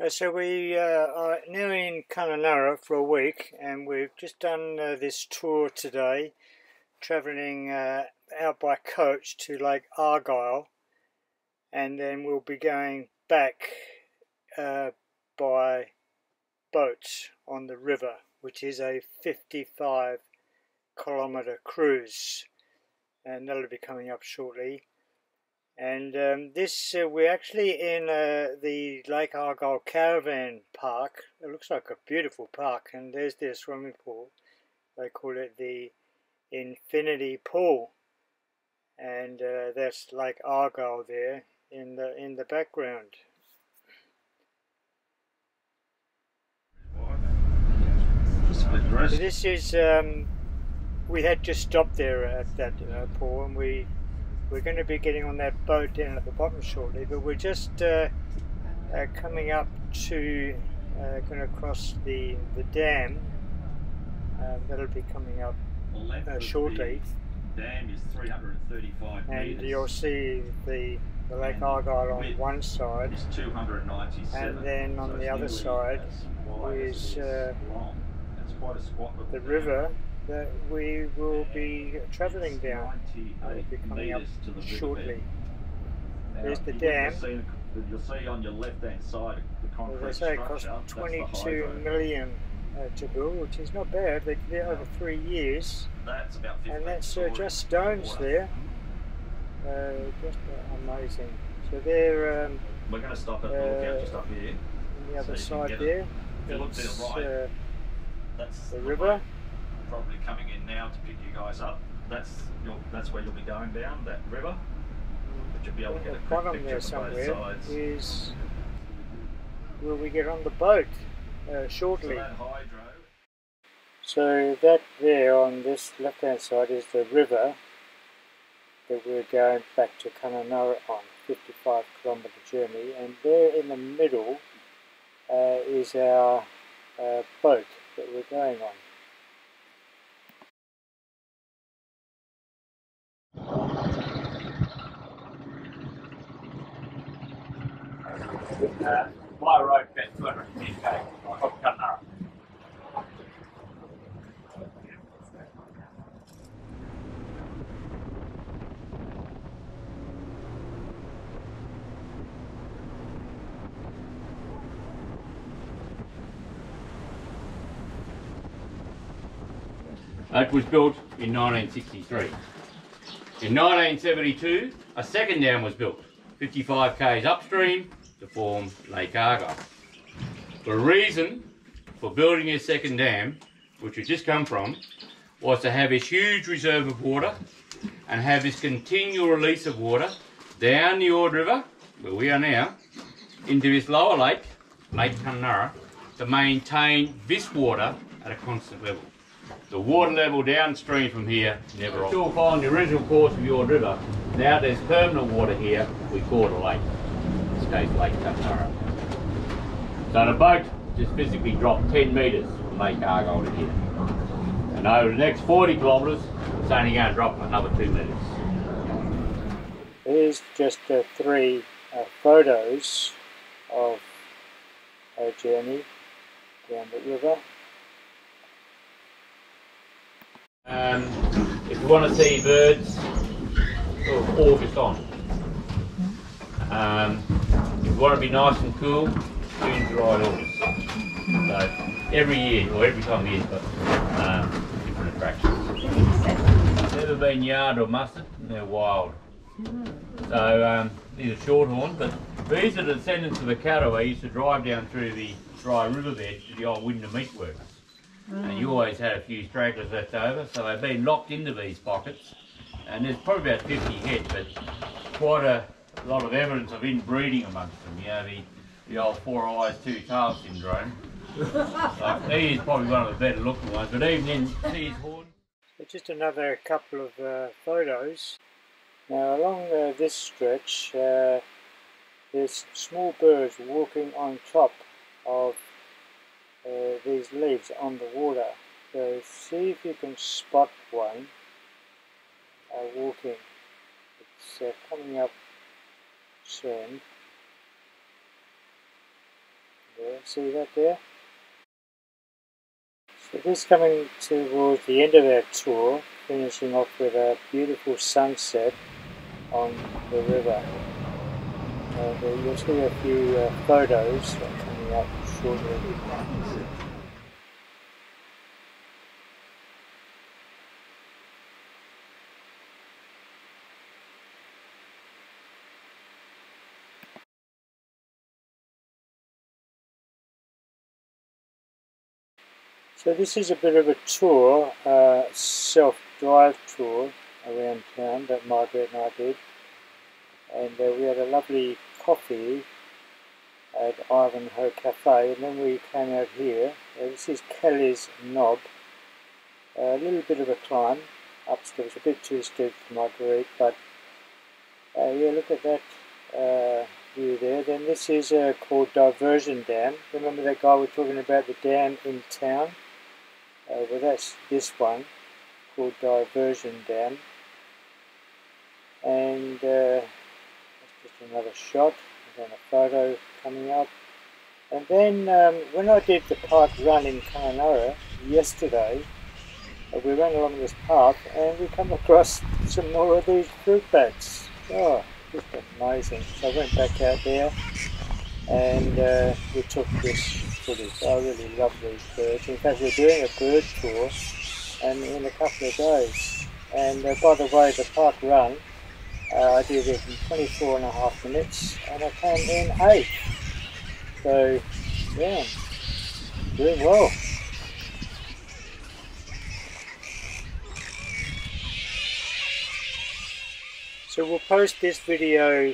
So we are now in Kununurra for a week, and we've just done this tour today, travelling out by coach to Lake Argyll, and then we'll be going back by boat on the river, which is a 55-kilometre cruise, and that'll be coming up shortly. And we're actually in the Lake Argyll Caravan Park. It looks like a beautiful park, and there's their swimming pool. They call it the Infinity Pool, and that's Lake Argyll there in the background. So this is we had just stopped there at that pool, and we're going to be getting on that boat down at the bottom shortly, but we're just coming up to going to cross the dam. That'll be coming up shortly. The dam is 335 and metres. You'll see the Lake Argyll on one side, is 297, and then on the other side is quite a squat the river that we will be travelling down. It'll be coming up shortly. There's the dam. You'll see on your left hand side the concrete As I say, it cost 22 million to build, which is not bad. They did it over 3 years. That's about 15 and that's just stones there. Just amazing. So they're we're going to stop at the lookout just up here. On the other side there. If you look to the right, that's the river. Probably coming in now to pick you guys up. That's where you'll be going down, that river. But you'll be able to get a quick picture of both sides. Is where we get on the boat shortly. So that hydro. So that there on this left hand side is the river that we're going back to Kununurra on, 55-kilometre journey, and there in the middle is our boat that we're going on. My road bent 210k from Kununurra. It was built in 1963. In 1972, a second dam was built, 55 k's upstream, to form Lake Argyll. The reason for building a second dam, which we just come from, was to have this huge reserve of water and have this continual release of water down the Ord River, where we are now, into this lower lake, Lake Kununurra, to maintain this water at a constant level. The water level downstream from here never drops. Still following the original course of the Ord River. Now there's permanent water here, we call it a lake. In this case, Lake Kununurra. So the boat just physically dropped 10 metres from Lake Argyll to here. And over the next 40 kilometres, it's only going to drop another 2 metres. Here's just 3 photos of our journey down the river. If you want to see birds, sort of August on. If you want to be nice and cool, June, July, August. So every year, or every time of year, but different attractions. Never been yard or mustard, and they're wild. So these are shorthorn, but these are the descendants of the cattle. I used to drive down through the dry riverbed to the old Winter Meatworks. And you always had a few stragglers left over, so they've been locked into these pockets. And there's probably about 50 head, but quite a lot of evidence of inbreeding amongst them. You know, the old 4 eyes, 2 tails syndrome. So he is probably one of the better looking ones, but even then, see his horn. So just another couple of photos. Now along this stretch, there's small birds walking on top of these leaves on the water. So see if you can spot one walking. It's coming up soon. there. See that there? So this is coming towards the end of our tour, finishing off with a beautiful sunset on the river. And you'll see a few photos coming up shortly. So this is a bit of a tour, self-drive tour around town that Margaret and I did. And we had a lovely coffee at Ivanhoe Cafe, and then we came out here. This is Kelly's Knob. A little bit of a climb upstairs, a bit too steep for Marguerite, but yeah, look at that view there. Then this is called Diversion Dam. Remember that guy we were talking about, the dam in town? Well, that's this one, called Diversion Dam. And that's just another shot, and a photo coming up. And then when I did the park run in Kununurra yesterday, we ran along this path and we come across some more of these fruit bats. Oh, just amazing. So I went back out there and we took this footage. I really love these birds. In fact, we're doing a bird tour and in a couple of days. And by the way, the park run, I did it in 24.5 minutes and I came in 8th. So, yeah, doing well. So we'll post this video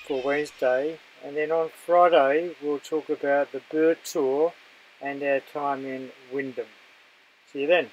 for Wednesday, and then on Friday we'll talk about the bird tour and our time in Wyndham. See you then.